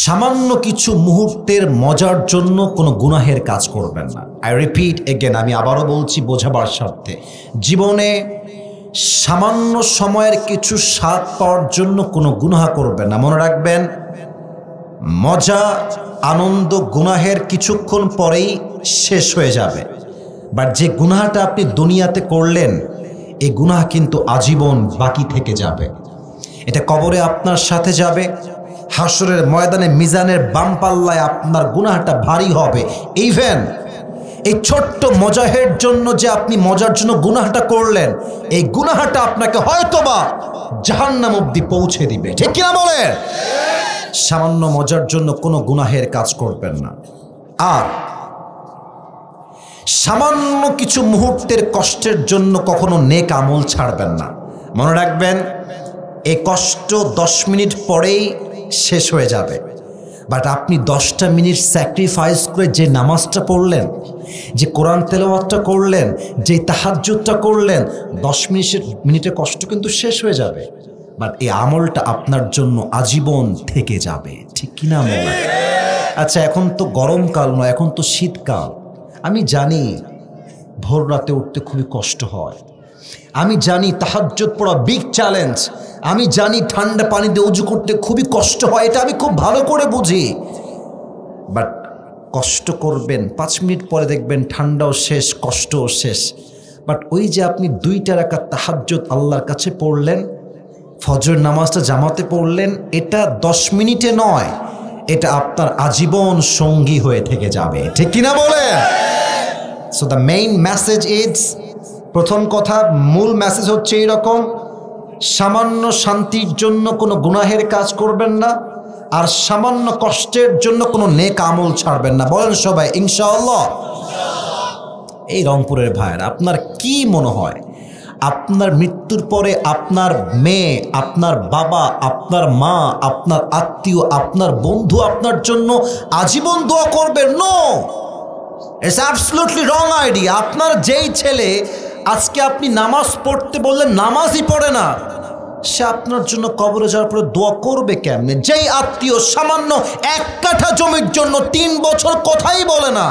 সামান্য কিছু মুহূর্তের মজার জন্য কোনো গুনাহের কাজ করবেন না। আই রিপিট এগেন, আমি আবারও বলছি বোঝাবার স্বার্থে, জীবনে সামান্য সময়ের কিছু স্বাদ পাওয়ার জন্য কোনো গুনাহ করবেন না। মনে রাখবেন, মজা আনন্দ গুনাহের কিছুক্ষণ পরেই শেষ হয়ে যাবে, বাট যে গুনাহটা আপনি দুনিয়াতে করলেন এই গুনাহ কিন্তু আজীবন বাকি থেকে যাবে। এটা কবরে আপনার সাথে যাবে, হাসরের ময়দানে মিজানের বাম পাল্লায় আপনার গুনাহটা ভারী হবে। ইভেন এই ছোট্ট মজাহের জন্য যে আপনি মজার জন্য গুনাহটা করলেন, এই গুনাহটা আপনাকে হয়তোবা জাহান্নাম অবধি পৌঁছে দিবে। ঠিক কিনা বলেন? সামান্য মজার জন্য কোনো গুনাহের কাজ করবেন না। আর সামান্য কিছু মুহূর্তের কষ্টের জন্য কখনো নেক আমল ছাড়বেন না। মনে রাখবেন, এই কষ্ট 10 মিনিট পরেই শেষ হয়ে যাবে, বাট আপনি 10টা মিনিট স্যাক্রিফাইস করে যে নামাজটা পড়লেন, যে কোরআন তেলাওয়াতটা করলেন, যে তাহাজ্জুদটা করলেন, 10 মিনিটের কষ্ট কিন্তু শেষ হয়ে যাবে, বাট এই আমলটা আপনার জন্য আজীবন থেকে যাবে। ঠিক কিনা মনে? আচ্ছা, এখন তো গরমকাল নয়, এখন তো শীতকাল। আমি জানি ভোর রাতে উঠতে খুবই কষ্ট হয়, আমি জানি তাহাজ্জুদ পড়া বিগ চ্যালেঞ্জ, আমি জানি ঠান্ডা পানি দিয়ে উজু করতে খুবই কষ্ট হয়, এটা আমি খুব ভালো করে বুঝি, বাট কষ্ট করবেন, 5 মিনিট পরে দেখবেন ঠান্ডাও শেষ, কষ্টও শেষ। বাট ওই যে আপনি 2টা রাকাত তাহাজ্জুদ আল্লাহর কাছে পড়লেন, ফজর নামাজটা জামাতে পড়লেন, এটা 10 মিনিটে নয়, এটা আপনার আজীবন সঙ্গী হয়ে থেকে যাবে। ঠিক কিনা বলে? So the main message is, প্রথম কথা, মূল মেসেজ হচ্ছে এইরকম, সামান্য শান্তির জন্য কোনো গুনাহের কাজ করবেন না, আর সামান্য কষ্টের জন্য কোনো নেক আমল ছাড়বেন না। বলেন সবাই ইনশাআল্লাহ। এই রংপুরের ভাইয়েরা, আপনার কি মনে হয় আপনার মৃত্যুর পরে আপনার মেয়ে, আপনার বাবা, আপনার মা, আপনার আত্মীয়, আপনার বন্ধু আপনার জন্য আজীবন দোয়া করবে? No, it's absolutely wrong idea. আপনার যেই ছেলে আজকে আপনি নামাজ পড়তে বললেন নামাজই পড়ে না, সে আপনার জন্য কবরে যাওয়ার পরে দোয়া করবে কেমনে? যেই আত্মীয় সামান্য 1 কাঠা জমির জন্য 3 বছর কথাই বলে না,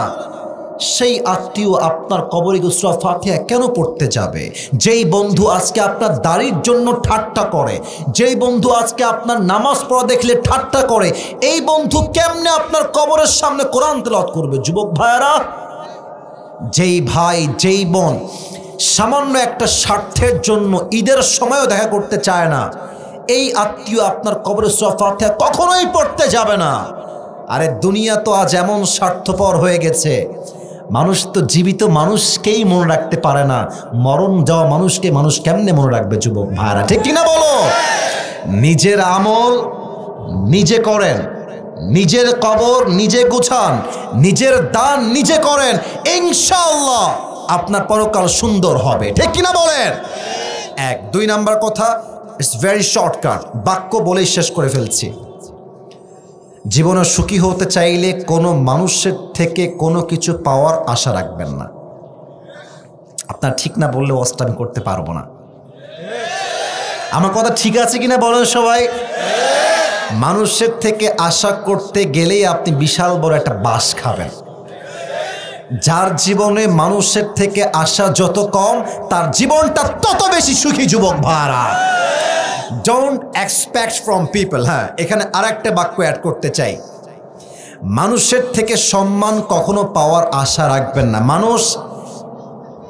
সেই আত্মীয় আপনার কবরে সূরা ফাতিহা কেন পড়তে যাবে? যেই বন্ধু আজকে আপনার দাড়ির জন্য ঠাট্টা করে, যেই বন্ধু আজকে আপনার নামাজ পড়া দেখলে ঠাট্টা করে, এই বন্ধু কেমনে আপনার কবরের সামনে কোরআন তেলাওয়াত করবে? যুবক ভাইয়েরা, যেই ভাই, যেই বোন সামান্য একটা স্বার্থের জন্য ঈদের সময়ও দেখা করতে চায় না, এই আত্মীয় আপনার কবরে সূরা ফাতিহা কখনোই পড়তে যাবে না। আরে দুনিয়া তো আজ এমন স্বার্থপর হয়ে গেছে, মানুষ তো জীবিত মানুষকেই মনে রাখতে পারে না, মরণ যাওয়া মানুষকে মানুষ কেমনে মনে রাখবে? যুবক ভাইরা, ঠিক কিনা বলো? নিজের আমল নিজে করেন, নিজের কবর নিজে গুছান, নিজের দান নিজে করেন, ইনশাআল্লাহ আপনার পরকাল সুন্দর হবে। ঠিক কিনা বলেন? 1 2 নাম্বার কথা, ইটস ভেরি শর্টকাট, বাক্য বলেই শেষ করে ফেলছি। জীবনে সুখী হতে চাইলে কোনো মানুষের থেকে কোনো কিছু পাওয়ার আশা রাখবেন না। আপনার ঠিক না বললে ওয়াজটা আমি করতে পারবো না। আমার কথা ঠিক আছে কিনা বলেন সবাই? মানুষের থেকে আশা করতে গেলেই আপনি বিশাল বড় একটা বাস খাবেন। যার জীবনে মানুষের থেকে আশা যত কম, তার জীবনটা তত বেশি সুখী। যুবক ভাইরা, ডোন্ট এক্সপেক্ট ফ্রম পিপল। হ্যাঁ, এখানে আরেকটা বাক্য অ্যাড করতে চাই, মানুষের থেকে সম্মান কখনো পাওয়ার আশা রাখবেন না। মানুষ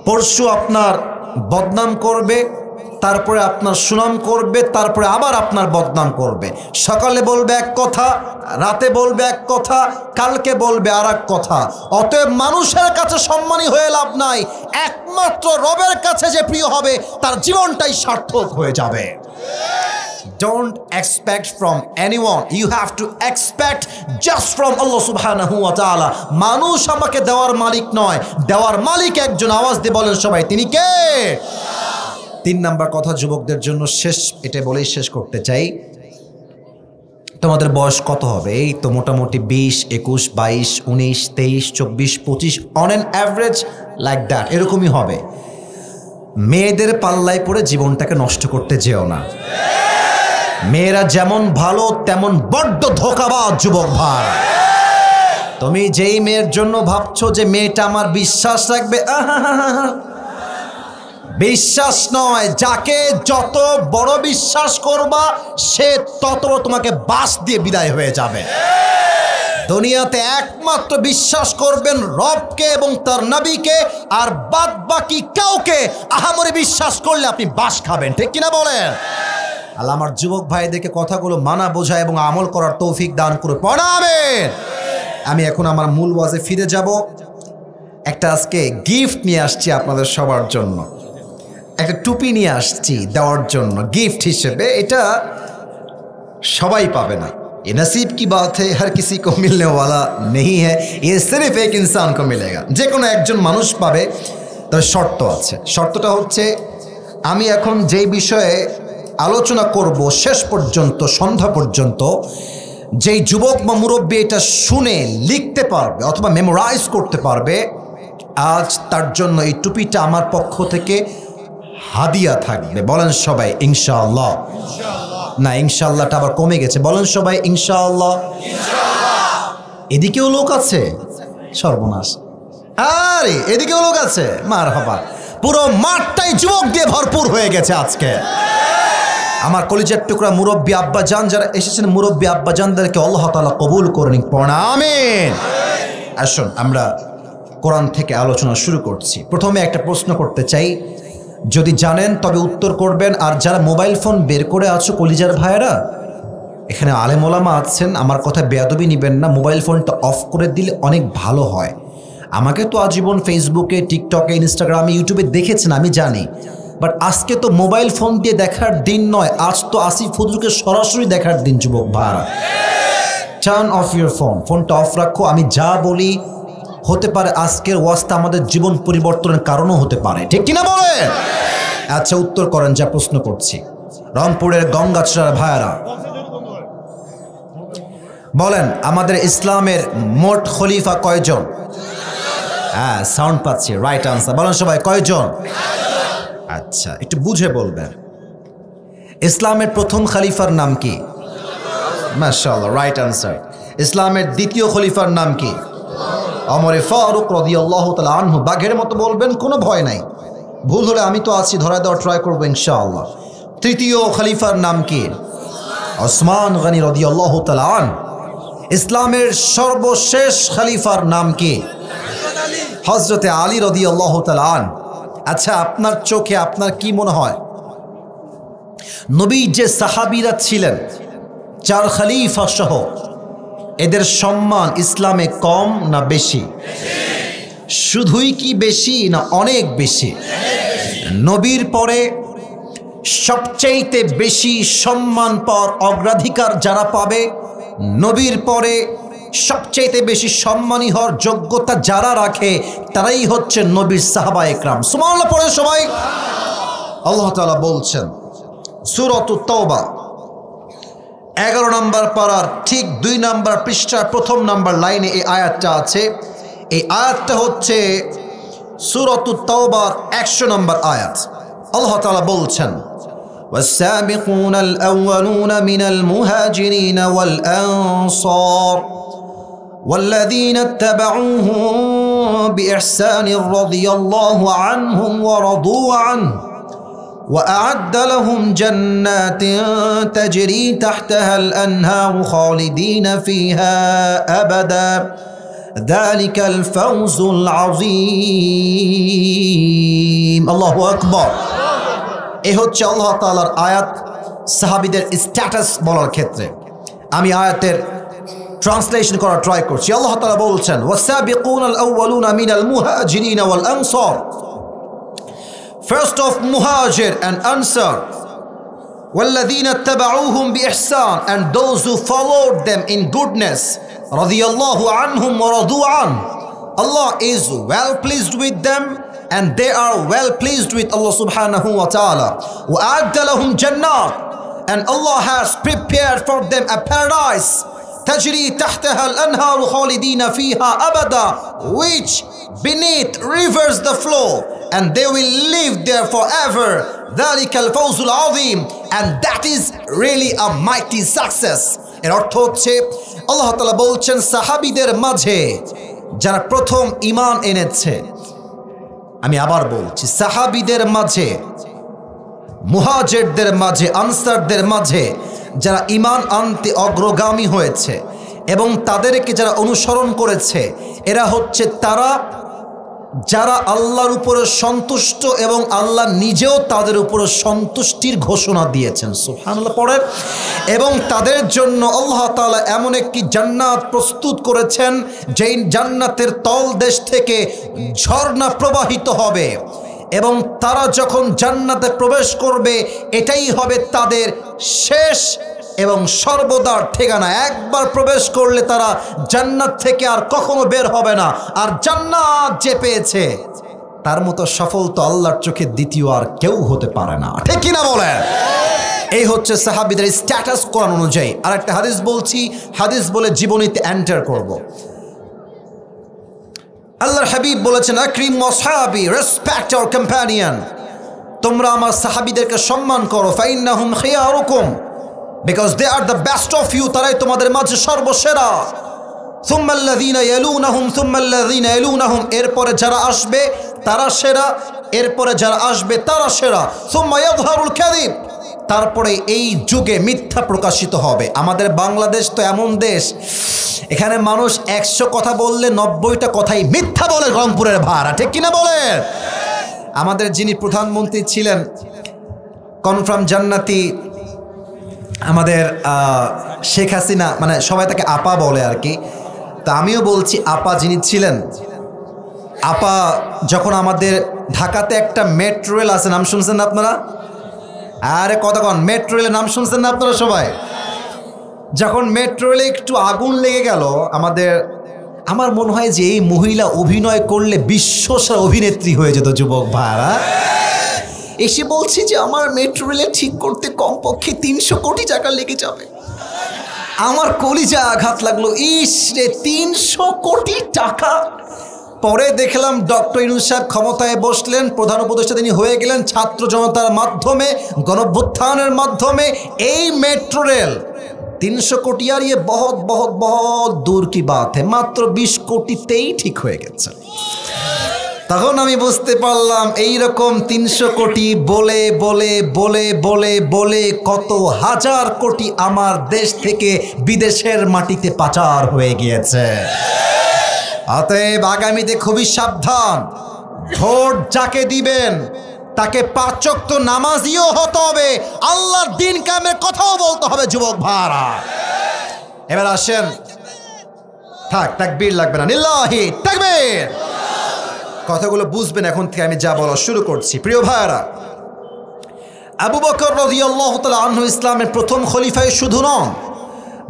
পরশু আপনার বদনাম করবে, তারপরে আপনার সুনাম করবে, তারপরে আবার আপনার বদনাম করবে। সকালে বলবে এক কথা, রাতে বলবে এক কথা, কালকে বলবে আর এক কথা। অতএব মানুষের কাছে সম্মানী হয়ে লাভ নাই, একমাত্র রবের কাছে যে প্রিয় হবে তার জীবনটাই সার্থক হয়ে যাবে। Don't expect from anyone. You have to expect just from Allah subhanahu wa ta'ala. মানুষ আমাকে দেওয়ার মালিক নয়, দেওয়ার মালিক একজন। আওয়াজ দিয়ে বলেন সবাই, তিনি কে? 3 নাম্বার কথা যুবকদের জন্য শেষ, এটা বলেই শেষ করতে চাই। তোমাদের বয়স কত হবে? এই তো মোটামুটি 20, 21, 22, 19, 23, 24, 25, on an average like that, এরকমই হবে। মেয়েদের পাল্লায় পড়ে জীবনটাকে নষ্ট করতে যেও না। মেয়েরা যেমন ভালো তেমন বড্ড ধোঁকাবাজ যুবক ভাই। তুমি যেই মেয়ের জন্য ভাবছো যে মেয়েটা আমার বিশ্বাস রাখবে, বিশ্বাস নয়, যাকে যত বড় বিশ্বাস করবা সে তত বড় তোমাকে বাস দিয়ে বিদায় হয়ে যাবে। দুনিয়াতে একমাত্র বিশ্বাস করবেন রবকে এবং তার নবীকে, আর বাদ বাকি কাউকে আহামরি বিশ্বাস করলে আপনি বাস খাবেন, ঠিক কিনা বলেন? আল্লাহ আমার যুবক ভাইদেরকে কথাগুলো মানা বোঝা এবং আমল করার তৌফিক দান করে পড়াবেন। আমি এখন আমার মূল ওয়াজে ফিরে যাব। একটা আজকে গিফট নিয়ে আসছি আপনাদের সবার জন্য, একটা টুপি নিয়ে আসছি দেওয়ার জন্য গিফট হিসেবে। এটা সবাই পাবে না, ये नसीब की बात है, हर किसी को मिलने वाला नहीं है, ये सिर्फ एक इंसान को मिलेगा। যে কোনো একজন মানুষ পাবে, তবে শর্ত আছে। শর্তটা হচ্ছে, আমি এখন যেই বিষয়ে আলোচনা করব শেষ পর্যন্ত, সন্ধ্যা পর্যন্ত, যেই যুবক বা মুরব্বী এটা শুনে লিখতে পারবে অথবা মেমোরাইজ করতে পারবে, আজ তার জন্য এই টুপিটা আমার পক্ষ থেকে হাদিয়া থাকবে। বলেন সবাই ইনশাআল্লাহ। না, ইনশাআল্লাহটা আবার কমে গেছে, বলেন সবাই ইনশাআল্লাহ। এদিকেও লোক আছে, সর্বনাশ। আরে এদিকেও লোক আছে, মারহাবা। পুরো মাঠটাই যুবক দিয়ে ভরপুর হয়ে গেছে আজকে। আমার কলিজার টুকরা মুরব্বী আব্বাজান যারা এসেছেন, মুরব্বী আব্বাজানদেরকে আল্লাহ তাআলা কবুল করে নিন, পড়া আমিন। আসুন আমরা কোরআন থেকে আলোচনা শুরু করছি। প্রথমে একটা প্রশ্ন করতে চাই, যদি জানেন তবে উত্তর করবেন। আর যারা মোবাইল ফোন বের করে আছো কলিজার ভাইয়েরা, এখানে আলেম ওলামা আছেন, আমার কথা বেয়াদবি নেবেন না, মোবাইল ফোনটা অফ করে দিলে অনেক ভালো হয়। আমাকে তো আজীবন ফেসবুকে, টিকটকে, ইনস্টাগ্রামে, ইউটিউবে দেখেছেন, আমি জানি, বাট আজকে তো মোবাইল ফোন দিয়ে দেখার দিন নয়, আজ তো আসিফ হুজুরকে সরাসরি দেখার দিন যুবক ভাইরা। টার্ন অফ ইউর ফোন, ফোনটা অফ রাখো। আমি যা বলি হতে পারে আজকের ওয়াজটা আমাদের জীবন পরিবর্তনের কারণও হতে পারে, ঠিক কিনা বলেন? আচ্ছা উত্তর করেন যা প্রশ্ন করছি। রংপুরের গঙ্গাচড়ার ভাইয়ারা বলেন, আমাদের ইসলামের মোট খলিফা কয়জন? হ্যাঁ, সাউন্ড পাচ্ছি, রাইট আনসার। বলেন সবাই কয়জন? আচ্ছা একটু বুঝে বলবেন। ইসলামের প্রথম খলিফার নাম কি? মাশাআল্লাহ, রাইট আনসার। ইসলামের দ্বিতীয় খলিফার নাম কি? ওমর ফারুক রাদিয়াল্লাহু তাআলা আনহু। বাঘের মতো বলবেন, কোনো ভয় নাই, ভুল হলে আমি তো আছি, ধরা দেওয়ার ট্রাই করবো ইনশাআল্লাহ। তৃতীয় খলিফার নাম কি? ওসমান গনি রাদিয়াল্লাহু তাআলা আনহু। ইসলামের সর্বশেষ খলিফার নাম কি? হযরতে আলী রাদিয়াল্লাহু তাআলা আনহু। আচ্ছা আপনার চোখে আপনার কি মনে হয়, নবীর যে সাহাবীরা ছিলেন, চার খলিফা সহ, এদের সম্মান ইসলামে কম না বেশি? শুধুই কি বেশি না অনেক বেশি? নবীর পরে সবচেয়ে বেশি সম্মান পাওয়ার অগ্রাধিকার যারা পাবে, নবীর পরে সবচেয়ে বেশি সম্মানী হওয়ার যোগ্যতা যারা রাখে, তারাই হচ্ছে নবীর সাহাবা একরাম। সুবহানাল্লাহ পড়ে সবাই। আল্লাহ তাআলা বলছেন সূরাতুত তাওবা 11 নম্বর পারার ঠিক 2 নম্বর পৃষ্ঠার প্রথম নম্বর লাইনে এই আয়াতটা আছে। এই আয়াতটা হচ্ছে সূরাতুত তাওবার 100 নম্বর আয়াত। আল্লাহ তাআলা বলছেন, والسابقون الأولون من المهاجرين والأنصار والذين اتبعوهم بإحسان رضي الله عنهم ورضوا عنه وأعد لهم جنات تجري تحتها الأنهار خالدين فيها أبدا ذلك الفوز العظيم الله أكبر। এই হচ্ছে আল্লাহ তাআলার আয়াত সাহাবীদের স্ট্যাটাস বলার ক্ষেত্রে। আমি আয়াতের ট্রান্সলেশন করার ট্রাই করছি। আল্লাহ তাআলা বলছেন, ওয়াসাবিকুনাল আউয়ালুনা মিনাল মুহাজিরিন ওয়াল answer, first of Muhajir and Ansar, وَالَّذِينَ اتَّبَعُوهُمْ بِإِحْسَانٍ, and those who followed them in goodness, رَضِيَ اللَّهُ عَنْهُمْ وَرَضُوا عَنْهُ. Allah is well pleased with them and they are well pleased with Allah subhanahu wa ta'ala. وَأَعَدَّ لَهُمْ جَنَّاتٍ, and Allah has prepared for them a paradise, تَجْرِي تَحْتَهَا الْأَنْهَارُ خَالِدِينَ فِيهَا أَبَدًا, which beneath rivers the flow, and they will live there forever. ذَلِكَ الْفَوْزُ الْعَظِيمُ, and that is really a mighty success. এর অর্থ হচ্ছে আল্লাহ তাআলা বলছেন সাহাবীদের মাঝে যারা প্রথম ঈমান এনেছে, আমি আবার বলছি সাহাবীদের মাঝে, মুহাজিরদের মাঝে, আনসারদের মাঝে যারা ঈমান আনতে অগ্রগামী হয়েছে এবং তাদেরকে যারা অনুসরণ করেছে, এরা হচ্ছে তারা যারা আল্লাহর উপরে সন্তুষ্ট এবং আল্লাহ নিজেও তাদের উপরে সন্তুষ্টির ঘোষণা দিয়েছেন। সুবহানাল্লাহ পড়েন। এবং তাদের জন্য আল্লাহ তাআলা এমন একটি জান্নাত প্রস্তুত করেছেন যেই জান্নাতের তলদেশ থেকে ঝর্ণা প্রবাহিত হবে এবং তারা যখন জান্নাতে প্রবেশ করবে এটাই হবে তাদের শেষ এবং সর্বদার ঠিকানা। একবার প্রবেশ করলে তারা জান্নাত থেকে আর কখনো বের হবে না। আর জান্নাত যে পেয়েছে তার মতো সফল তো আল্লাহর চোখে দ্বিতীয় আর কেউ হতে পারে না, ঠিক কিনা বলেন? এই হচ্ছে সাহাবীদের স্ট্যাটাস কোরআন অনুযায়ী। আর একটা হাদিস বলছি, হাদিস বলে জীবনীতে এন্টার করব। আল্লাহর হাবিব বলেছেন আকরিম ওয়াসহাবি, রেসপেক্ট আওয়ার কম্প্যানিয়ন, তোমরা আমার সাহাবীদেরকে সম্মান করো, ফাইন্নাহুম খিয়ারুকুম, because they are the best of you, তারাই তোমাদের মাঝে সর্বসেরা। সুম্মাল্লাযীনা ইয়ালুনাহুম সুম্মাল্লাযীনা ইয়ালুনাহুম, এরপরে যারা আসবে তারা সেরা, এরপরে যারা আসবে তারা সেরা। সুম্মা ইয়াযহারুল কাযিব, তারপরে এই যুগে মিথ্যা প্রকাশিত হবে। আমাদের বাংলাদেশ তো এমন দেশ, এখানে মানুষ 100 কথা বললে 90টা কথাই মিথ্যা বলে, রংপুরের ভাড়া, ঠিক কিনা বলেন? আমাদের যিনি প্রধানমন্ত্রী ছিলেন কনফার্ম জান্নাতি, আমাদের শেখ হাসিনা, মানে সবাই তাকে আপা বলে আর কি, তা আমিও বলছি আপা যিনি ছিলেন, আপা যখন আমাদের ঢাকাতে একটা মেট্রো রেল আছে, নাম শুনছেন না আপনারা? আরে কতক্ষণ মেট্রো রেলের নাম শুনছেন না আপনারা সবাই? যখন মেট্রো রেলে একটু আগুন লেগে গেল আমার মনে হয় যে এই মহিলা অভিনয় করলে বিশ্বসেরা অভিনেত্রী হয়ে যেত যুবক ভাইরা। এসে বলছি যে আমার মেট্রো রেলে ঠিক করতে কমপক্ষে 300 কোটি টাকা লেগে যাবে। আমার কলিজা আঘাত লাগলো, ইস রে 300 কোটি টাকা। পরে দেখলাম ডক্টর ইউনূস সাহেব ক্ষমতায় বসলেন, প্রধান উপদেষ্টা তিনি হয়ে গেলেন, ছাত্র জনতার মাধ্যমে, গণঅভ্যুত্থানের মাধ্যমে এই মেট্রো রেল 300 কোটি আর ইয়ে বহুত বহুত বহুত দূর কি বাত है, মাত্র 20 কোটিতেই ঠিক হয়ে গেছে। তখন আমি বুঝতে পারলাম এইরকম 300 কোটি বলে বলে বলে বলে বলে কত হাজার কোটি আমার দেশ থেকে বিদেশের মাটিতে পাচার হয়ে গিয়েছে। অতএব আগামীতে খুবই সাবধান, ভোট যাকে দিবেন তাকে 5 ওয়াক্ত নামাজিও হতে হবে, আল্লাহর দ্বীন কায়েমের কথাও বলতে হবে যুবক ভাইরা। এবার আসেন, থাক তাকবীর লাগবে না, লিল্লাহি তাকবীর। কথাগুলো বুঝবেন এখন থেকে, আমি যা বলা শুরু করছি। প্রিয় ভাইরা, আবু বকর রাদিয়াল্লাহু তাআলা আনহু ইসলামের প্রথম খলিফায় শুধু নন,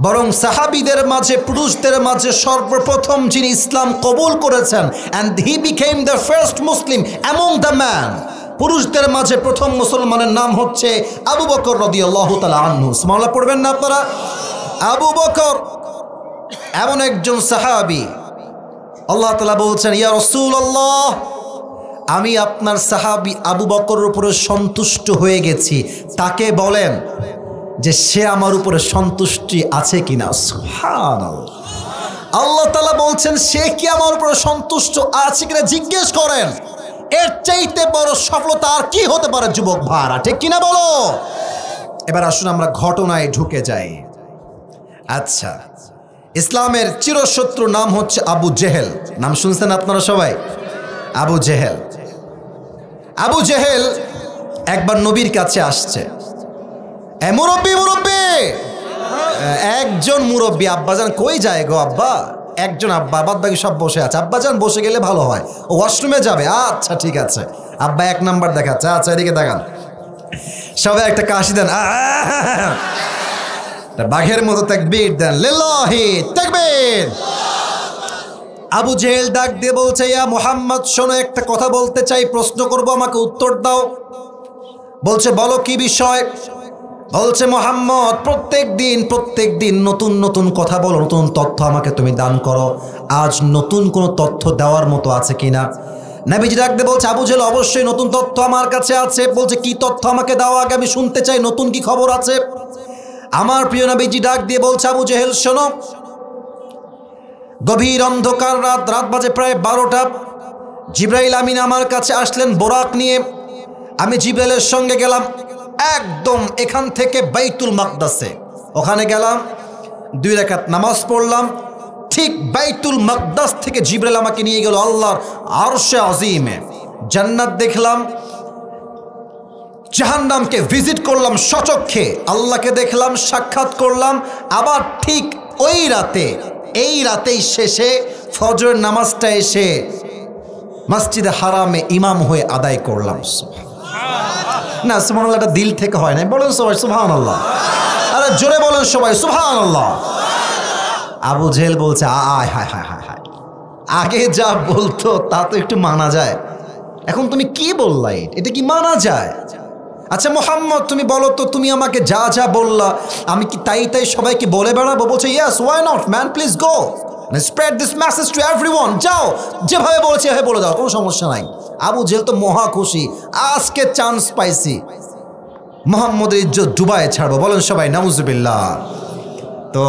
বরং সাহাবীদের মাঝে, পুরুষদের মাঝে সর্বপ্রথম যিনি ইসলাম কবুল করেছেন, and he became the first Muslim among the men, পুরুষদের মাঝে প্রথম মুসলমানের নাম হচ্ছে আবু বকর রাদিয়াল্লাহু তাআলা আনহু। সুবহানাল্লাহ পড়বেন না আপনারা? আবু বকর এমন একজন সাহাবী, আল্লাহ তাআলা বলছেন ইয়া রাসূলুল্লাহ, আমি আপনার সাহাবী আবু বকরের উপরে সন্তুষ্ট হয়ে গেছি, তাকে বলেন যে সে আমার উপরে সন্তুষ্টি আছে কিনা। সুবহানাল্লাহ, আল্লাহ তাআলা বলছেন সে কি আমার উপরে সন্তুষ্ট আছে কিনা জিজ্ঞেস করেন। এর চাইতে বড় সফলতা আর কি হতে পারে যুবক ভাইরা, ঠিক কিনা বলো? এবার আসুন আমরা ঘটনায় ঢুকে যাই। আচ্ছা, ইসলামের চিরশত্রু নাম হচ্ছে আবু জেহেল, নাম শুনছেন আপনারা সবাই? আবু জেহেল। আবু জেহেল একবার নবীর কাছে আসছে, মুরব্বী মুরব্বী, একজন মুরব্বী, আব্বাজান কই যায় গো আব্বা? একজন আব্বা, বাদ বাকি সব বসে আছে। আব্বাজান বসে গেলে ভালো হয়, ও ওয়াশরুমে যাবে। আচ্ছা ঠিক আছে, আব্বা 1 নাম্বার দেখাচ্ছে। আচ্ছা এদিকে দেখান, সবাই একটা কাশি দেন, বাঘের মতো তাকবীর দেন, লিল্লাহি তাকবীর। আবু জেহেল ডাক দিয়ে বলছে ইয়া মুহাম্মদ, শোনো একটা কথা বলতে চাই, প্রশ্ন করব, আমাকে উত্তর দাও। বলছে বলো কি বিষয়? বলছে মুহাম্মদ, প্রত্যেক দিন নতুন নতুন কথা বলো, নতুন তথ্য আমাকে তুমি দান করো, আজ নতুন কোনো তথ্য দেওয়ার মতো আছে কিনা? নবীজি ডাক দিয়ে বলছে, আবু জেহেল অবশ্যই নতুন তথ্য আমার কাছে আছে। বলছে কি তথ্য আমাকে দাও আগে, আমি শুনতে চাই, নতুন কি খবর আছে। আমার প্রিয় নবীজি ডাক দিয়ে বলছে, আবু জেহেল শোনো, গভীর অন্ধকার রাত বাজে প্রায় 12টা। জিবরাইল আমিন আমার কাছে আসলেন বোরাক নিয়ে। আমি জিবরাইলের সঙ্গে গেলাম একদম এখান থেকে বাইতুল মাকদাসে। ওখানে গেলাম, 2 রাকাত নামাজ পড়লাম। ঠিক বাইতুল মাকদাস থেকে জিবরাইল আমাকে নিয়ে গেল আল্লাহর আরশে আজিমে। জান্নাত দেখলাম, জাহান্নামকে ভিজিট করলাম সচক্ষে, আল্লাহকে দেখলাম, সাক্ষাৎ করলাম। আবার ঠিক ওই রাতে, এই রাতেই শেষে ফজরের নামাজটা এসে মসজিদে হারামে ইমাম হয়ে আদায় করলাম। না সুবহানাল্লাহ, এটা দিল থেকে হয় না, বলেন সবাই সুবহানাল্লাহ। আরে জোরে বলেন সবাই সুবহানাল্লাহ। আবু জেহেল বলছে, আয় হায় হায় হায় হায়, আগে যা বলতো তা তো একটু মানা যায়, এখন তুমি কি বললা, এটা কি মানা যায়? আচ্ছা মুহাম্মদ, তুমি বলো তো, তুমি আমাকে যা যা বললা আমি কি তাই তাই সবাইকে বলে বেড়াবো? বলছে, yes, why not man, please go spread this message to everyone. যাও, যেভাবে বলেছে এভাবে বলে দাও, কোনো সমস্যা নাই। আবু জেহেল তো মহা খুশি, আজকে চান্স পাইছি, মুহাম্মদের ইজ্জত ডুবায় ছাড়বো। বলেন সবাই নাউজুবিল্লাহ। তো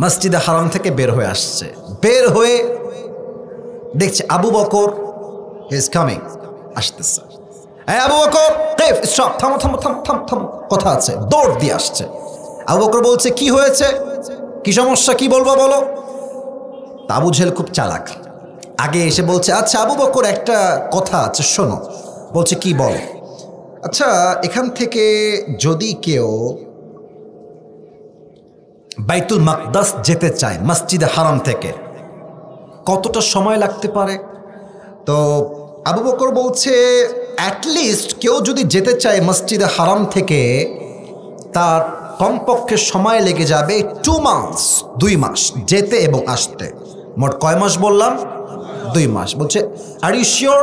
মসজিদে হারাম থেকে বের হয়ে আসছে, বের হয়ে দেখছে Abu Bakr he is coming, আসতেছে। এই আবু বকর, স্টপ, থামো থামো থামো থামো থামো, কথা আছে। দৌড় দিয়ে আসছে। আবু বকর বলছে, কি হয়েছে, কি সমস্যা, কি বলবো বলো। আবু জেহেল খুব চালাক, আগে এসে বলছে, আচ্ছা আবু বকর একটা কথা আছে শোনো। বলছে, কি বল। আচ্ছা, এখান থেকে যদি কেউ বাইতুল মাকদাস যেতে চায় মসজিদে হারাম থেকে, কতটা সময় লাগতে পারে? তো আবু বকর বলছে, অ্যাটলিস্ট কেউ যদি যেতে চায় মসজিদে হারাম থেকে, তার কমপক্ষে সময় লেগে যাবে 2 মাস, 2 মাস যেতে এবং আসতে। মোট কয় মাস বললাম? 2 মাস। বলছে, are you sure,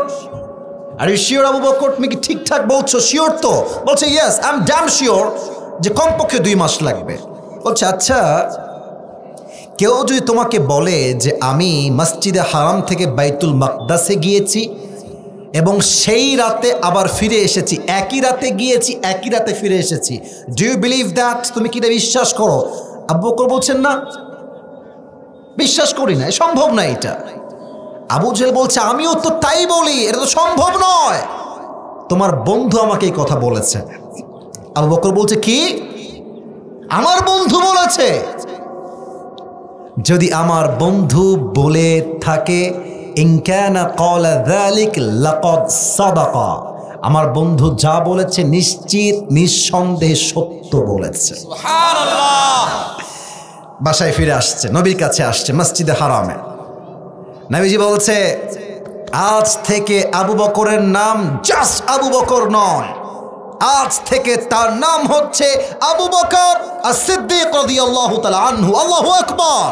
are you sure Abu Bakr, তুমি কি ঠিকঠাক বলছো, শিওর তো? বলছে, yes, I am damn sure যে কমপক্ষে 2 মাস লাগবে। বলছে, আচ্ছা কেউ যদি তোমাকে বলে যে আমি মসজিদে হারাম থেকে বাইতুল মাকদাসে গিয়েছি এবং সেই রাতে আবার ফিরে এসেছি, একই রাতে গিয়েছি একই রাতে ফিরে এসেছি, ডু ইউ বিলিভ দ্যাট, তুমি কি এটা বিশ্বাস করো? আবু বকর বলছেন, না, বিশ্বাস করি না, সম্ভব না এটা। আবু জেহেল বলছে, আমিও তো তাই বলি, এটা তো সম্ভব নয়, তোমার বন্ধু আমাকে এই কথা বলেছে। আবু বকর বলছে, কি, আমার বন্ধু বলেছে? যদি আমার বন্ধু বলে থাকে, ইন কানা ক্বালা যালিক লাকাদ সাদাকা, আমার বন্ধু যা বলেছে নিশ্চিত নিঃসন্দেহে সত্য বলেছে। সুবহানাল্লাহ। বাসায় ফিরে আসছে, নবীর কাছে আসছে মসজিদে হারামে। নবীজি বলছে, আজ থেকে আবু বকরের নাম জাস্ট আবু বকর নয়, আজ থেকে তার নাম হচ্ছে আবু বকর as-সিদ্দিক রাদিয়াল্লাহু তাআলা আনহু। আল্লাহু আকবার।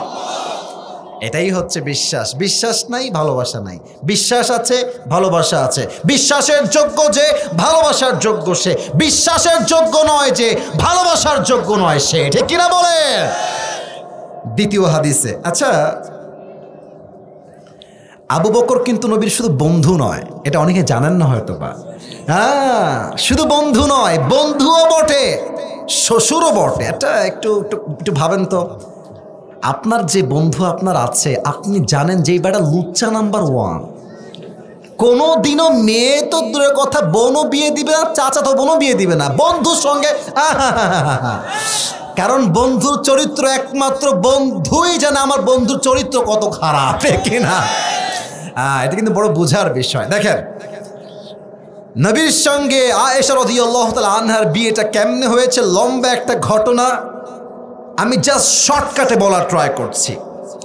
এটাই হচ্ছে বিশ্বাস। বিশ্বাস নাই, ভালোবাসা নাই। বিশ্বাস আছে, ভালোবাসা আছে। বিশ্বাসের যোগ্য যে, ভালোবাসার যোগ্য সে। বিশ্বাসের যোগ্য নয় যে, ভালোবাসার যোগ্য নয় সে। ঠিক কিনা বলে? দ্বিতীয় হাদিসে, আচ্ছা আবু বকর কিন্তু নবীর শুধু বন্ধু নয়, এটা অনেকে জানেন না হয়তো বা। হ্যাঁ, শুধু বন্ধু নয়, বন্ধুও বটে, শ্বশুরও বটে। এটা একটু একটু ভাবেন তো, আপনার যে বন্ধু আপনার আছে, আপনি জানেন যে এই বেটা লুচ্চা নাম্বার 1, কোনোদিনও মেয়ে তো দূরের কথা বোনও বিয়ে দিবে না, চাচা তো বোনও বিয়ে দিবে না, বন্ধুর সঙ্গে। কারণ বন্ধুর চরিত্র একমাত্র বন্ধুই জানে আমার বন্ধুর চরিত্র কত খারাপ, কিনা? এটা কিন্তু বড় বোঝার বিষয়। দেখেন, নবীর সঙ্গে আয়েশা রাদিয়াল্লাহু তাআলা আনহার বিয়েটা কেমনে হয়েছে, লম্বা একটা ঘটনা, আমি জাস্ট শর্টকাটে বলার ট্রাই করছি।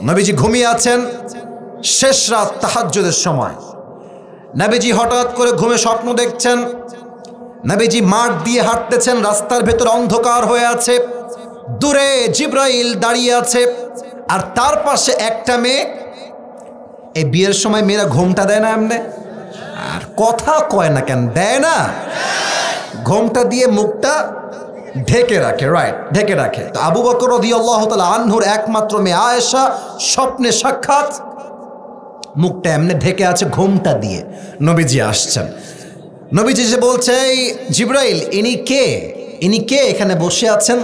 নবীজি ঘুমিয়ে আছেন, শেষ রাত তাহাজ্জুদের সময়। নবীজি হঠাৎ করে ঘুমে স্বপ্ন দেখছেন, নবীজি মাঠ দিয়ে হাঁটতেছেন, রাস্তার ভেতর অন্ধকার হয়ে আছে, দূরে জিবরাইল দাঁড়িয়ে আছে, আর তার পাশে একটা মেয়ে। এই বিয়ের সময় মেয়েরা ঘুমটা দেয় না এমনি, আর কথা কয় না কেন, দেয় না, ঘুমটা দিয়ে মুখটা ঢেকে রাখে, রাইট, ঢেকে রাখে। তো আবু বকর রাদিয়াল্লাহু তাআলা আনহুর একমাত্র মেয়ে আয়েশা, স্বপ্নে সাক্ষাৎ, মুখটা এমনি ঢেকে আছে ঘুমটা দিয়ে। নবীজি আসছেন, নবীজি যে বলছে, এই জিবরাইল, ইনি কে এখানে বসে আছেন?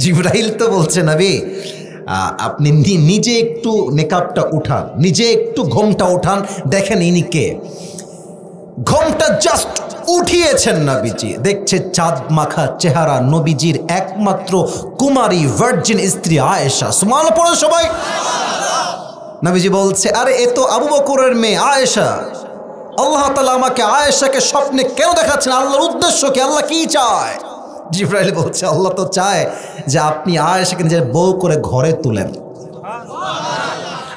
জিবরাইল তো বলছে, নবী আপনি নিজে একটু নেকাবটা উঠান, নিজে একটু ঘোমটা উঠান, দেখেন ইনি কে। ঘোমটা জাস্ট উঠিয়েছেন নবীজি, দেখছে চাঁদ মাখা চেহারা নবীজির একমাত্র কুমারী ভার্জিন স্ত্রী আয়েশা। সুবহানাল্লাহ পড়ে সবাই। নবীজি বলছে, আরে এ তো আবু বকরের মেয়ে আয়েশা। আল্লাহ তাআলা আমাকে আয়েশাকে স্বপ্নে কেন দেখাচ্ছেন? আল্লাহর উদ্দেশ্য কি? আল্লাহ কি চায়? জিবরাইল বলছে, আল্লাহ তো চায় যে আপনি আয়েশাকে নিজের বউ করে ঘরে তুলেন।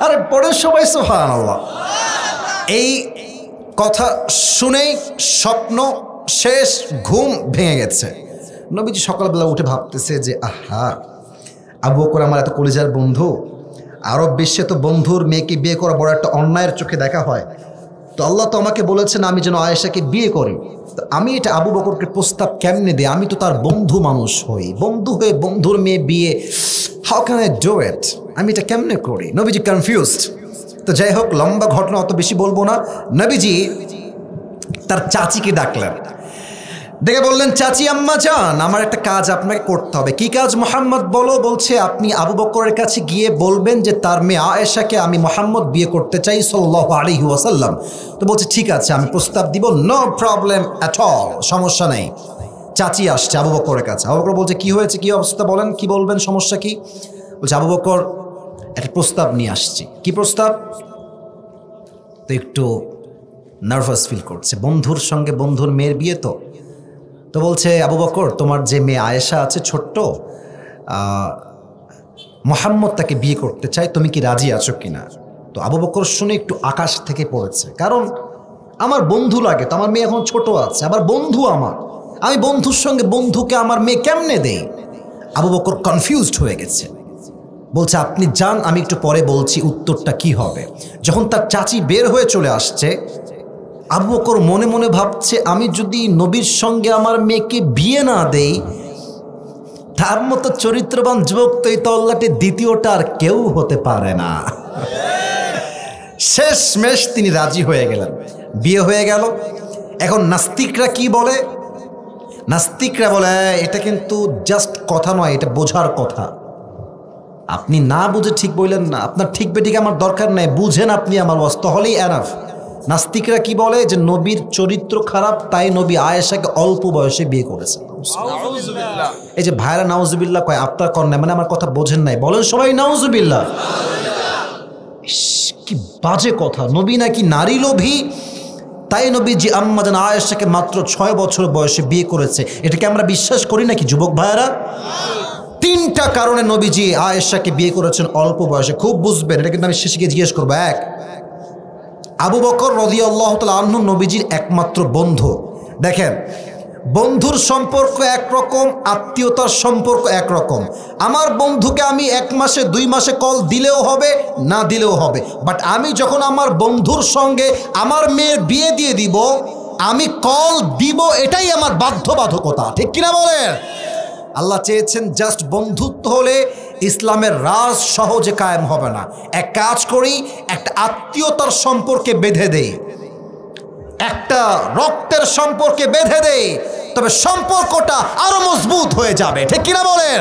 আরে পড়ে সবাই সুবহানাল্লাহ। এই কথা শুনেই স্বপ্ন শেষ, ঘুম ভেঙে গেছে। নবীজি সকালবেলা উঠে ভাবতেছে যে আহা, আবু বকর আমার এত কলিজার বন্ধু, আরব বিশ্বে তো বন্ধুর মেয়েকে বিয়ে করা বড় একটা অন্যায়ের চোখে দেখা হয়। তো আল্লাহ তো আমাকে বলেছেন আমি যেন আয়েশাকে বিয়ে করি। তো আমি এটা আবু বকরকে প্রস্তাব কেমনে দিই? আমি তো তার বন্ধু মানুষ হই, বন্ধু হয়ে বন্ধুর মেয়ে বিয়ে, how can I do it? আমি এটা কেমনে করি? নবীজি কনফিউজড। তো যাই হোক, লম্বা ঘটনা অত বেশি বলবো না। নবীজি তার চাচিকে ডাকলেন, দেখে বললেন, চাচি আম্মা জান, আমার একটা কাজ আপনাকে করতে হবে। কি কাজ মুহাম্মদ? বলো। বলছে, আপনি আবু বকরের কাছে গিয়ে বলবেন যে তার মেয়ে আয়েশাকে আমি মুহাম্মদ বিয়ে করতে চাই সাল্লাল্লাহু আলাইহি ওয়াসাল্লাম। তো বলছে, ঠিক আছে, আমি প্রস্তাব দিব, নো প্রবলেম অ্যাট অল, সমস্যা নেই। চাচি আসছে আবু বকরের কাছে। আবু বকর বলছে, কি হয়েছে, কি অবস্থা, বলেন, কি বলবেন, সমস্যা কি? বলছে, আবু বকর একটা প্রস্তাব নিয়ে আসছি। কি প্রস্তাব? তো একটু নার্ভাস ফিল করছে, বন্ধুর সঙ্গে বন্ধুর মেয়ের বিয়ে তো বলছে, আবু বকর, তোমার যে মেয়ে আয়েশা আছে ছোট্ট, মুহাম্মদ তাকে বিয়ে করতে চাই, তুমি কি রাজি আছো কিনা? তো আবু বকর শুনে একটু আকাশ থেকে পড়েছে, কারণ আমার বন্ধু লাগে তো, আমার মেয়ে এখন ছোট আছে, আবার বন্ধু আমার, আমি বন্ধুর সঙ্গে বন্ধুকে আমার মেয়ে কেমনে দেই? আবু বকর কনফিউজড হয়ে গেছে। বলছে, আপনি যান, আমি একটু পরে বলছি উত্তরটা কি হবে। যখন তার চাচি বের হয়ে চলে আসছে, আবু বকর মনে মনে ভাবছে, আমি যদি নবীর সঙ্গে আমার মেয়েকে বিয়ে না দেই, তার মতো চরিত্রবান যুবক তো এই তল্লাটে দ্বিতীয়টা আর কেউ হতে পারে না। শেষমেশ তিনি রাজি হয়ে গেলেন, বিয়ে হয়ে গেল। এখন নাস্তিকরা কি বলে? নাস্তিকরা বলে, এটা কিন্তু জাস্ট কথা নয়, এটা বোঝার কথা। আপনি না বুঝে ঠিক বললেন না, আপনার ঠিক বেঠিক আমার দরকার নেই, বুঝেন আপনি আমার ওয়াজ, তাহলেই এনাফ। নাস্তিকরা কি বলে? যে নবীর চরিত্র খারাপ, তাই নবী আয়েশাকে অল্প বয়সে বিয়ে করেছেন। এই যে ভাইরা নাউজুবিল্লাহ কয়, আপনার কন্যা, মানে আমার কথা বোঝেন নাই, বলেন সবাই নাউজুবিল্লাহ। কি বাজে কথা! নবী নাকি নারী লোভী, তাই নবীজি আম্মা জান আয়েশাকে মাত্র 6 বছর বয়সে বিয়ে করেছে। এটাকে আমরা বিশ্বাস করি নাকি যুবক ভাইরা? 3টা কারণে নবীজি আয়েশাকে বিয়ে করেছেন অল্প বয়সে, খুব বুঝবেন। এটা কিন্তু আমি শেষে গিয়ে জিজ্ঞেস করবো। এক, আবু বকর রাদিয়াল্লাহু তাআলা আনহু নবীজির একমাত্র বন্ধু। দেখেন, বন্ধুর সম্পর্ক একরকম, আত্মীয়তার সম্পর্ক একরকম। আমার বন্ধুকে আমি 1 মাসে 2 মাসে কল দিলেও হবে, না দিলেও হবে, বাট আমি যখন আমার বন্ধুর সঙ্গে আমার মেয়ের বিয়ে দিয়ে দিব, আমি কল দিব, এটাই আমার বাধ্যবাধকতা। ঠিক কিনা বলেন? আল্লাহ চেয়েছেন জাস্ট বন্ধুত্ব হলে ইসলামের রাজ সহজে কায়েম হবে না। এক কাজ করি, একটা আত্মীয়তার সম্পর্কে বেঁধে দেই, একটা রক্তের সম্পর্কে বেঁধে দেই, তবে সম্পর্কটা আরো মজবুত হয়ে যাবে। ঠিক কিনা বলেন?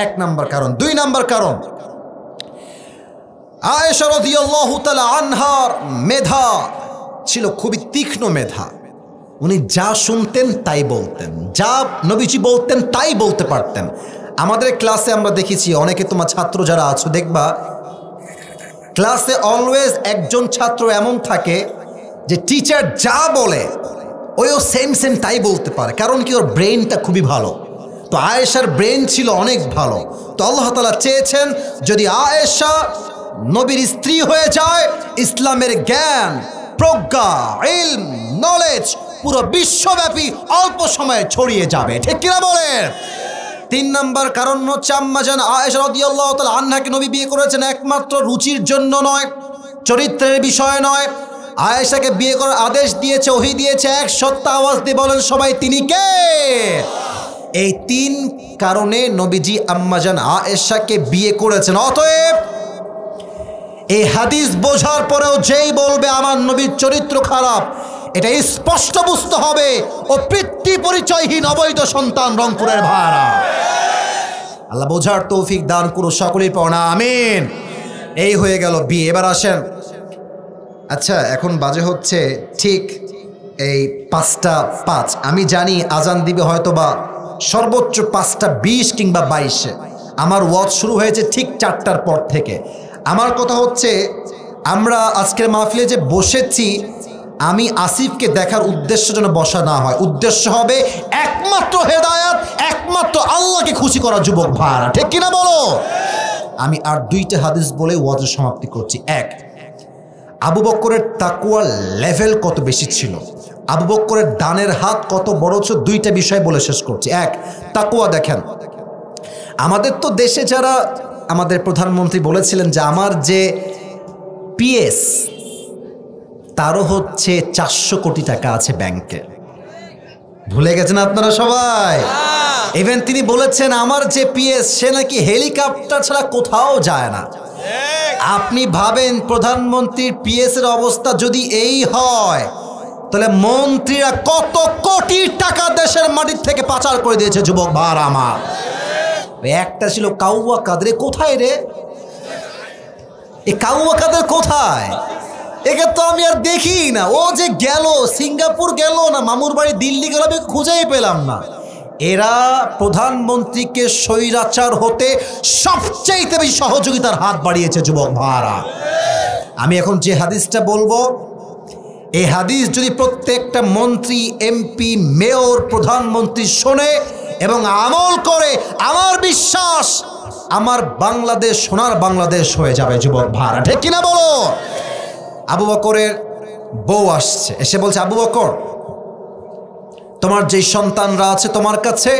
1 নাম্বার কারণ। 2 নাম্বার কারণ, আয়েশা রাদিয়াল্লাহু তাআলা আনহার মেধা ছিল খুবই তীক্ষ্ণ মেধা। উনি যা শুনতেন তাই বলতেন, যা নবীজি বলতেন তাই বলতে পারতেন। আমাদের ক্লাসে আমরা দেখেছি, অনেকে তোমার ছাত্র যারা আছো দেখবা, ক্লাসে অলওয়েজ একজন ছাত্র এমন থাকে যে টিচার যা বলে ওইও সেম তাই বলতে পারে, কারণ কি ওর ব্রেনটা খুবই ভালো। তো আয়েশার ব্রেন ছিল অনেক ভালো। তো আল্লাহ তাআলা চেয়েছেন যদি আয়েশা নবীর স্ত্রী হয়ে যায়, ইসলামের জ্ঞান, প্রজ্ঞা, ইলম, নলেজ পুরো বিশ্বব্যাপী অল্প সময়ে ছড়িয়ে যাবে। ঠিক কিনা বলেন? 3 নাম্বার কারণ হচ্ছে, আম্মা জান আয়েশা রাদিয়াল্লাহু তাআলা আনহাকে নবী বিয়ে করেছেন একমাত্র রুচির জন্য নয়, চরিত্রের বিষয় নয়। আয়েশাকে বিয়ে করার আদেশ দিয়েছে, ওহী দিয়েছে। এক সত্তা আওয়াজ দিয়ে বলেন সবাই, তিনি কে? এই 3 কারণে নবীজি আম্মা জান আয়েশাকে বিয়ে করেছেন। অতএব এই হাদিস বোঝার পরেও যেই বলবে আমার নবীর চরিত্র খারাপ, এটা স্পষ্ট বুঝতে হবে ও পিতৃ পরিচয়হীন অবৈধ সন্তান রংপুরের ভাড়া। আল্লাহ বোঝার তৌফিক দান করুন সকলেই পড়া আমিন। এই হয়ে গেল বিয়ে। এবার আসেন, আচ্ছা এখন বাজে হচ্ছে ঠিক এই 5:05। আমি জানি আজান দিবে হয়তো বা সর্বোচ্চ 5:20 কিংবা 22-এ। আমার ওয়াজ শুরু হয়েছে ঠিক 4টার পর থেকে। আমার কথা হচ্ছে, আমরা আজকের মাহফিলে যে বসেছি, আমি আসিফকে দেখার উদ্দেশ্য যেন বসা না হয়। উদ্দেশ্য হবে একমাত্র হেদায়াত, একমাত্র আল্লাহকে খুশি করা যুবক ভাড়া, ঠিক কিনা বলো? আমি আর 2টা হাদিস বলে ওয়াজের সমাপ্তি করছি। এক, আবু বকরের তাকওয়ার লেভেল কত বেশি ছিল, আবু বকরের ডানের হাত কত বড় ছিল, 2টা বিষয় বলে শেষ করছি। এক, তাকওয়া দেখেন, আমাদের তো দেশে যারা, আমাদের প্রধানমন্ত্রী বলেছিলেন যে আমার যে পিএস তারও হচ্ছে 400 কোটি টাকা আছে ব্যাংকে। ভুলে গেছেন আপনারা সবাই? ইভেন তিনি বলেছেন আমার যে পিএস সে নাকি হেলিকপ্টার ছাড়া কোথাও যায় না। আপনি ভাবেন প্রধানমন্ত্রীর পিএস এর অবস্থা যদি এই হয়, তাহলে মন্ত্রীরা কত কোটি টাকা দেশের মাটির থেকে পাচার করে দিয়েছে যুবক ভাড়া আমার। একটা ছিল কাউয়া কাদের, কোথায় রে এই কাউয়া কাদের, কোথায়? একে তো আমি আর দেখি না। ও যে গেল সিঙ্গাপুর গেল না মামুর বাড়ি দিল্লি গেল, আমি খুঁজেই পেলাম না। এরা প্রধানমন্ত্রীকে স্বৈরাচার হতে সবচেয়ে বেশি সহযোগিতার হাত বাড়িয়েছে যুবক ভাড়া। আমি এখন যে হাদিসটা বলবো, এই হাদিস যদি প্রত্যেকটা মন্ত্রী, এমপি, মেয়র, প্রধানমন্ত্রী শোনে এবং আমল করে, আমার বিশ্বাস আমার বাংলাদেশ সোনার বাংলাদেশ হয়ে যাবে যুবক ভাড়া, ঠিক কিনা বলো? আবু বকরের বউ আসছে, এসে বলছে আবু বকর তোমার যেই সন্তানরা আছে তোমার কাছে,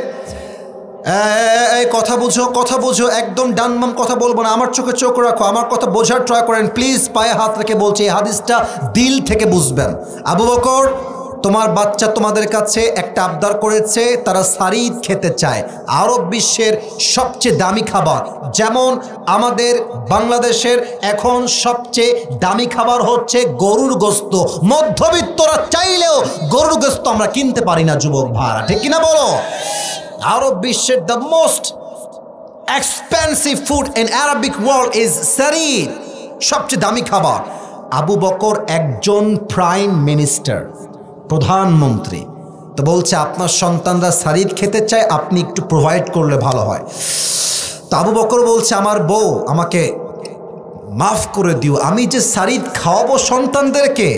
এই কথা বুঝো, কথা বুঝো, একদম ডান বাম কথা বলবো না, আমার চোখে চোখ রাখো, আমার কথা বোঝার ট্রাই করেন প্লিজ। পায়ে হাত রেখে বলছে, এই হাদিসটা দিল থেকে বুঝবেন। আবু বকর তোমার বাচ্চা তোমাদের কাছে একটা আবদার করেছে, তারা সারিদ খেতে চায়, আরব বিশ্বের সবচেয়ে দামি খাবার। যেমন আমাদের বাংলাদেশের এখন সবচেয়ে দামি খাবার হচ্ছে গরুর গোস্ত, মধ্যবিত্তরা চাইলেও গরুর গোস্ত আমরা কিনতে পারি না যুবক ভাড়া, ঠিক কিনা বলো? আরব বিশ্বের the most expensive food in Arabic world is সারিদ, সবচেয়ে দামি খাবার। আবু বকর একজন প্রাইম মিনিস্টার, প্রধানমন্ত্রী, তো বলছে আপনার সন্তানরা সারিদ খেতে চায়, আপনি একটু প্রোভাইড করলে ভালো হয়। তো আবু বকর বলছে আমার বউ আমাকে মাফ করে দিও, আমি যে সারিদ খাওয়াবো সন্তানদেরকে,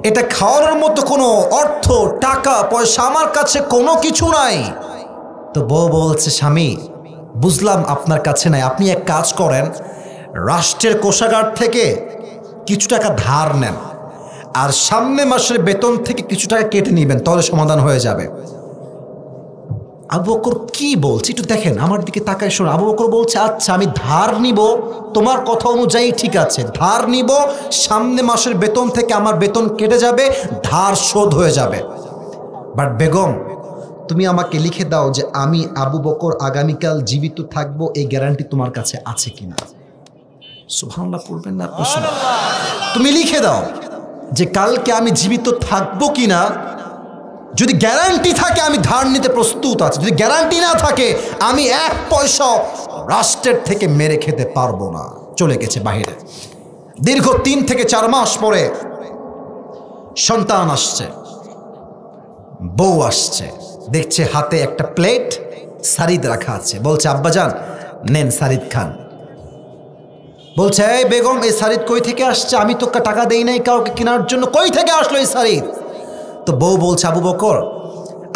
এটা খাওয়ানোর মতো কোনো অর্থ, টাকা পয়সা আমার কাছে কোনো কিছু নাই। তো বউ বলছে স্বামী বুঝলাম আপনার কাছে নাই, আপনি এক কাজ করেন, রাষ্ট্রের কোষাগার থেকে কিছু টাকা ধার নেন, আর সামনে মাসের বেতন থেকে কিছু টাকা কেটে নেবেন, তাহলে সমাধান হয়ে যাবে। আবু বকর কি বলছে একটু দেখেন, আমার দিকে তাকায় শোনো। আবু বকর বলছে আচ্ছা আমি ধার নিব, তোমার কথা অনুযায়ী ঠিক আছে, ধার নিব, সামনে মাসের বেতন থেকে আমার বেতন কেটে যাবে, ধার শোধ হয়ে যাবে। বাট বেগম তুমি আমাকে লিখে দাও যে আমি আবু বকর আগামীকাল জীবিত থাকবো, এই গ্যারান্টি তোমার কাছে আছে কিনা। সুবহানাল্লাহ পড়বেন না? তুমি লিখে দাও যে কালকে আমি জীবিত থাকবো কিনা, যদি গ্যারান্টি থাকে আমি ধার নিতে প্রস্তুত আছি, যদি গ্যারান্টি না থাকে আমি 1 পয়সা রাষ্ট্রের থেকে মেরে খেতে পারবো না। চলে গেছে বাহিরে। দীর্ঘ 3 থেকে 4 মাস পরে সন্তান আসছে, বউ আসছে, দেখছে হাতে একটা প্লেট সারিদ রাখা আছে, বলছে আব্বাজান নেন সারিদ খান। বলছে এই বেগম এই সারিদ কই থেকে আসছে, আমি তো টাকা দেই নাই কাউকে কেনার জন্য, কই থেকে আসলো এই সারিদ? তো বউ বলছে আবু বকর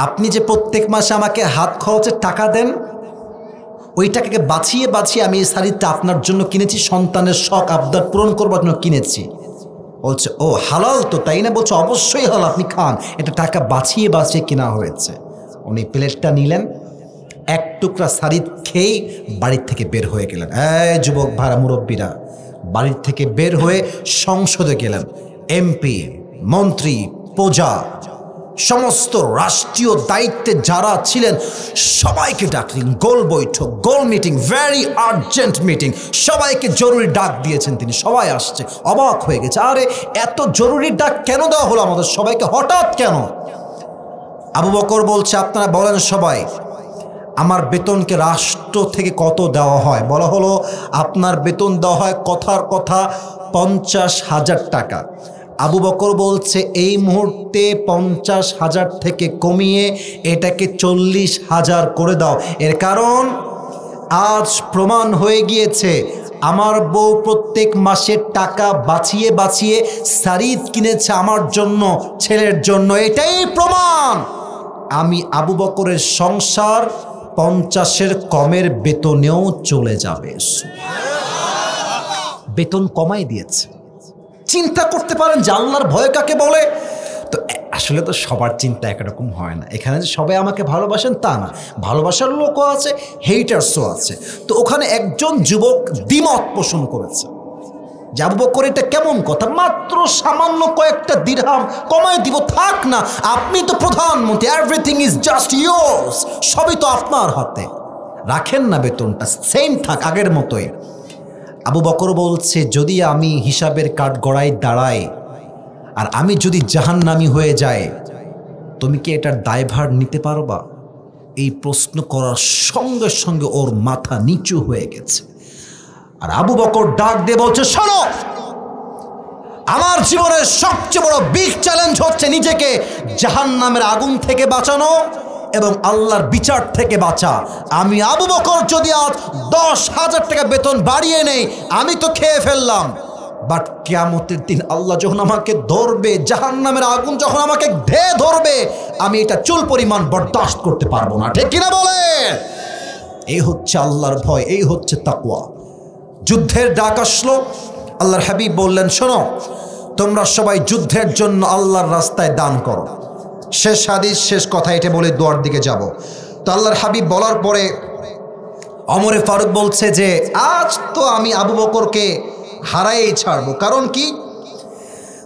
আপনি যে প্রত্যেক মাসে আমাকে হাত খরচের টাকা দেন, ওই টাকাকে বাঁচিয়ে বাঁচিয়ে আমি এই শাড়িটা আপনার জন্য কিনেছি, সন্তানের শখ আবদার পূরণ করবার জন্য কিনেছি। বলছে ও হালাল তো তাই না? বলছে অবশ্যই হালাল, আপনি খান, এটা টাকা বাঁচিয়ে বাঁচিয়ে কেনা হয়েছে। উনি প্লেটটা নিলেন, 1 টুকরা শাড়িদ খেয়েই বাড়ির থেকে বের হয়ে গেলেন। এই যুবক ভাড়া মুরব্বীরা বাড়ির থেকে বের হয়ে সংসদে গেলেন, এমপি, মন্ত্রী, প্রজা সমস্ত রাষ্ট্রীয় দায়িত্বে যারা ছিলেন সবাইকে ডাকলেন, গোল বৈঠক, গোল মিটিং, ভেরি আর্জেন্ট মিটিং, সবাইকে জরুরি ডাক দিয়েছেন তিনি। সবাই আসছে, অবাক হয়ে গেছে, আরে এত জরুরি ডাক কেন দেওয়া হলো আমাদের সবাইকে হঠাৎ কেন? আবু বকর বলছে, আপনারা বলেন সবাই, আমার বেতনকে রাষ্ট্র থেকে কত দেওয়া হয়? বলা হলো, আপনার বেতন দেওয়া হয় কথার কথা 50,000 টাকা। আবু বকর বলছে, এই মুহূর্তে 50,000 থেকে কমিয়ে এটাকে 40,000 করে দাও। এর কারণ আজ প্রমাণ হয়ে গিয়েছে আমার বউ প্রত্যেক মাসে টাকা বাঁচিয়ে বাঁচিয়ে সারিদ কিনেছে আমার জন্য, ছেলের জন্য। এটাই প্রমাণ আমি আবু বকরের সংসার 50-এর কমের বেতনেও চলে যাবে। বেতন কমাই দিয়েছে। চিন্তা করতে পারেন যে আল্লাহর ভয় কাকে বলে? তো আসলে তো সবার চিন্তা একরকম হয় না। এখানে যে সবাই আমাকে ভালোবাসেন তা না, ভালোবাসার লোকও আছে, হেটার্সও আছে। তো ওখানে একজন যুবক দ্বিমত পোষণ করেছে যে আবু বকর এটা কেমন কথা, মাত্র সামান্য কয়েকটা দিরহাম কমায় দিব, থাক না, আপনি তো প্রধানমন্ত্রী, এভরিথিং ইজ জাস্ট ইয়োর্স, সবই তো আপনার হাতে, রাখেন না বেতনটা, সেম থাক আগের মতোই। আবু বকর বলছে, যদি আমি হিসাবের কাঠগড়ায় দাঁড়াই আর আমি যদি জাহান্নামী হয়ে যাই, তুমি কি এটার দায়ভার নিতে পারবা? এই প্রশ্ন করার সঙ্গে সঙ্গে ওর মাথা নিচু হয়ে গেছে। আর আবু বকর ডাক দিয়ে বলছে, শোনো, আমার জীবনের সবচেয়ে বড় বিগ চ্যালেঞ্জ হচ্ছে নিজেকে জাহান্নামের আগুন থেকে বাঁচানো এবং আল্লাহর বিচার থেকে বাঁচা। আমি আবু বকর যদি আজ 10,000 টাকা বেতন বাড়িয়ে নেই, আমি তো খেয়ে ফেললাম, বাট কিয়ামতের দিন আল্লাহ যখন আমাকে ধরবে, জাহান্নামের আগুন যখন আমাকে ধেয়ে ধরবে, আমি এটা চুল পরিমাণ বরদাস্ত করতে পারবো না। ঠিক কিনা বলে? এই হচ্ছে আল্লাহর ভয়, এই হচ্ছে তাকওয়া। যুদ্ধের ডাক আসলো। আল্লাহর হাবিব বললেন, শোনো, তোমরা সবাই যুদ্ধের জন্য আল্লাহর রাস্তায় দান করো। শেষ হাদিস, শেষ কথা, এটা বলে দোয়ার দিকে যাব। তো আল্লাহর হাবিব বলার পরে ওমর ফারুক বলছে যে আজ তো আমি আবু বকরকে হারাই ছাড়বো। কারণ কি?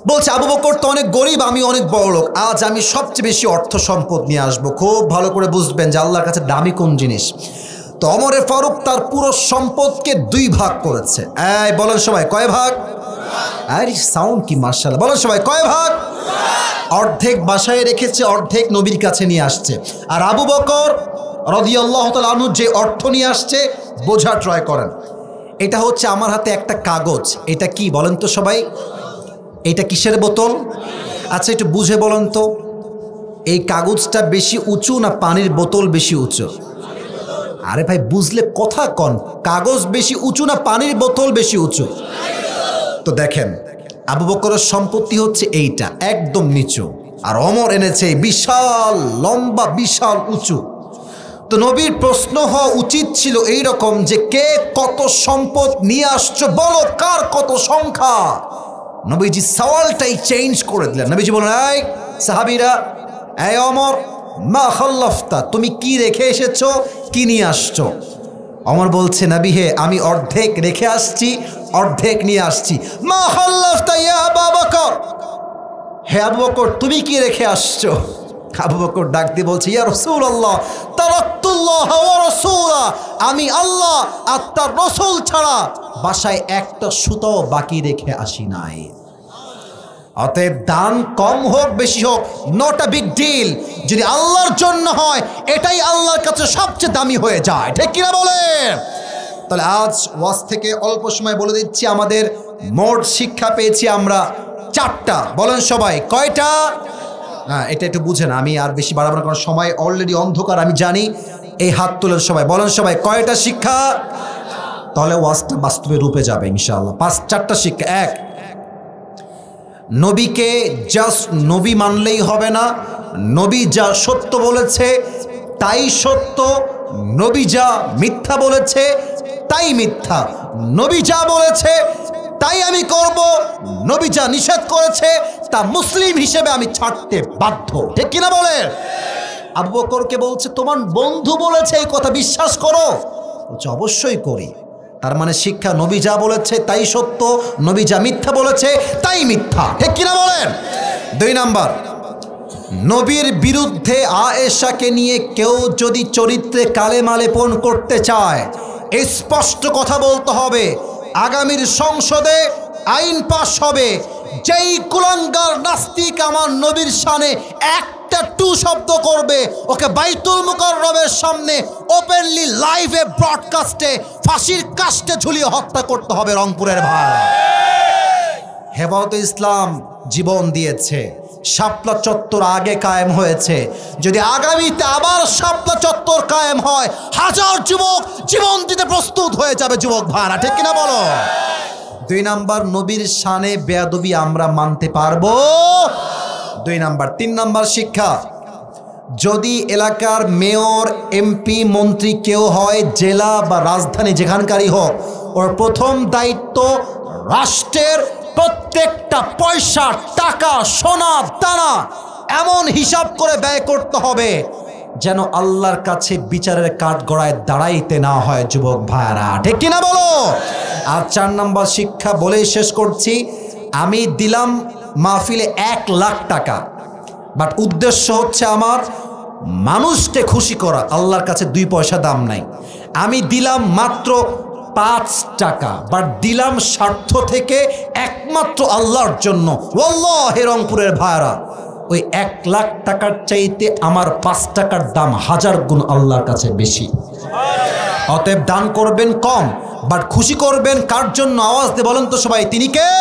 বলছে, আবু বকর তো অনেক গরিব, আমি অনেক বড় লোক, আজ আমি সবচেয়ে বেশি অর্থ সম্পদ নিয়ে আসবো। খুব ভালো করে বুঝবেন যে আল্লাহর কাছে দামি কোন জিনিস। তো ওমর ফারুক তার পুরো সম্পদকে 2 ভাগ করেছে। এই বলেন সবাই, কয় ভাগ? আরে সাউন্ড কি মাশাআল্লাহ, বলেন সবাই, কয় ভাগ? অর্ধেক বাসায় রেখেছে, অর্ধেক নবীর কাছে নিয়ে আসছে। আর আবু বকর রাদিয়াল্লাহু তাআলা আনহু যে অর্থ নিয়ে আসছে, বোঝা ট্রাই করেন। এটা হচ্ছে আমার হাতে একটা কাগজ। এটা কি বলেন তো সবাই? এটা কিসের বোতল? আচ্ছা, একটু বুঝে বলেন তো, এই কাগজটা বেশি উঁচু না পানির বোতল বেশি উঁচু? আরে ভাই, বুঝলে কথা কন, কাগজ বেশি উঁচু না পানির বোতল বেশি উঁচু? তো দেখেন, আবু বকরের সম্পত্তি হচ্ছে এইটা, একদম নিচু, আর ওমর এনেছে বিশাল লম্বা, বিশাল উঁচু। তো নবীর প্রশ্ন হওয়া উচিত ছিল এইরকম যে কে কত সম্পদ নিয়ে আসছো, বলো কার কত সংখ্যা। নবীজি সওয়ালটাই চেঞ্জ করে দিলেন। নবীজি বলেন, এই সাহাবীরা, এই ওমর, মা খাল্লাফতা, তুমি কি রেখে এসেছো, কি নিয়ে আসছো? ওমর বলছে, নবী হে, আমি অর্ধেক রেখে আসছি, অর্ধেক নিয়ে আসছি। মা খাল্লাফতা ইয়া আবু বকর, হে আবু বকর, তুমি কি রেখে আসছো? আবু বকর ডাক দিয়ে বলছে, ইয়া রাসূলুল্লাহ, তারাকতুল্লাহ ওয়া রাসূলা, আমি আল্লাহ আর তার রাসূল ছাড়া বাসায় একটা সুতাও বাকি রেখে আসি নাই। অতএব দান কম হোক বেশি হোক, নট আ বিগ ডিল, যদি আল্লাহর জন্য হয় এটাই আল্লাহর কাছে সবচেয়ে দামি হয়ে যায়। ঠিক কিনা বলে? তাহলে আজ ওয়াজ থেকে অল্প সময় বলে দিচ্ছি, আমাদের মোট শিক্ষা পেয়েছি আমরা 4টা। বলেন সবাই, কয়টা? হ্যাঁ, এটা একটু বুঝেন, আমি আর বেশি বাড়াবো না, কারণ সময় অলরেডি অন্ধকার, আমি জানি। এই হাত তোলেন সবাই, বলেন সবাই, কয়টা শিক্ষা? তাহলে ওয়াজটা বাস্তবে রূপে যাবে ইনশাআল্লাহ। 4টা শিক্ষা। 1, নবীকে জাস্ট নবী মানলেই হবে না, নবী যা সত্য বলেছে তাই সত্য, নবী যা মিথ্যা বলেছে তাই মিথ্যা, নবী যা বলেছে তাই আমি করব, নবী যা নিষেধ করেছে তা মুসলিম হিসেবে আমি ছাড়তে বাধ্য। ঠিক কিনা বলে? আবু বকরকে বলছে, তোমার বন্ধু বলেছে এই কথা বিশ্বাস করো? বলছে, অবশ্যই করি। তার মানে শিক্ষা, নবী যা বলেছে তাই সত্য, নবী যা মিথ্যা বলেছে তাই মিথ্যা। ঠিক কিনা বলেন? 2 নাম্বার, নবীর বিরুদ্ধে আয়েশাকে নিয়ে কেউ যদি চরিত্রে কালেমা লেপন করতে চায়, স্পষ্ট কথা বলতে হবে। আগামীর সংসদে আইন পাশ হবে, যেই কুলাঙ্গার নাস্তিক আমার নবীর শানে একটা টু শব্দ করবে, ওকে বাইতুল মুকাররমের সামনে ওপেনলি লাইভে ব্রডকাস্টে ফাঁসির কাস্টে ঝুলিয়ে হত্যা করতে হবে। রংপুরের ভাই, হেফাজতে ইসলাম জীবন দিয়েছে, শাপলা চত্বর আগে কায়েম হয়েছে। যদি আগামীতে আবার শাপলা চত্বর কায়েম হয়, হাজার যুবক জীবন দিতে প্রস্তুত হয়ে যাবে। যুবক ভাড়া ঠিক কিনা বলো? 2 নাম্বার, নবীর শানে বেয়াদবি আমরা মানতে পারবো। 2 নাম্বার। 3 নাম্বার শিক্ষা, যদি এলাকার মেয়র, এমপি, মন্ত্রী কেউ হয়, জেলা বা রাজধানী যেখানকারই হোক, ওর প্রথম দায়িত্ব রাষ্ট্রের প্রত্যেকটা পয়সা, টাকা, সোনা দানা এমন হিসাব করে ব্যয় করতে হবে যেন আল্লাহর কাছে বিচারের কাঠগড়ায় দাঁড়াইতে না হয়। যুবক ভাইরা ঠিক কিনা বলো? আর 4 নাম্বার শিক্ষা বলেই শেষ করছি, আমি দিলাম মাহফিলে 1 লাখ টাকা, বাট উদ্দেশ্য হচ্ছে আমার মানুষকে খুশি করা, আল্লাহর কাছে 2 পয়সা দাম নাই। আমি দিলাম মাত্র 5 টাকা, বাট দিলাম স্বার্থ থেকে একমাত্র আল্লাহর জন্য। ওয়াল্লাহি রংপুরের ভাইরা, ওই 1 লাখ টাকার চাইতে আমার 5 টাকার দাম 1000 গুণ আল্লাহর কাছে বেশি। অতএব দান করবেন কম, বাট খুশি করবেন কার জন্য? আওয়াজ দিয়ে বলেন তো সবাই, তিনি কে?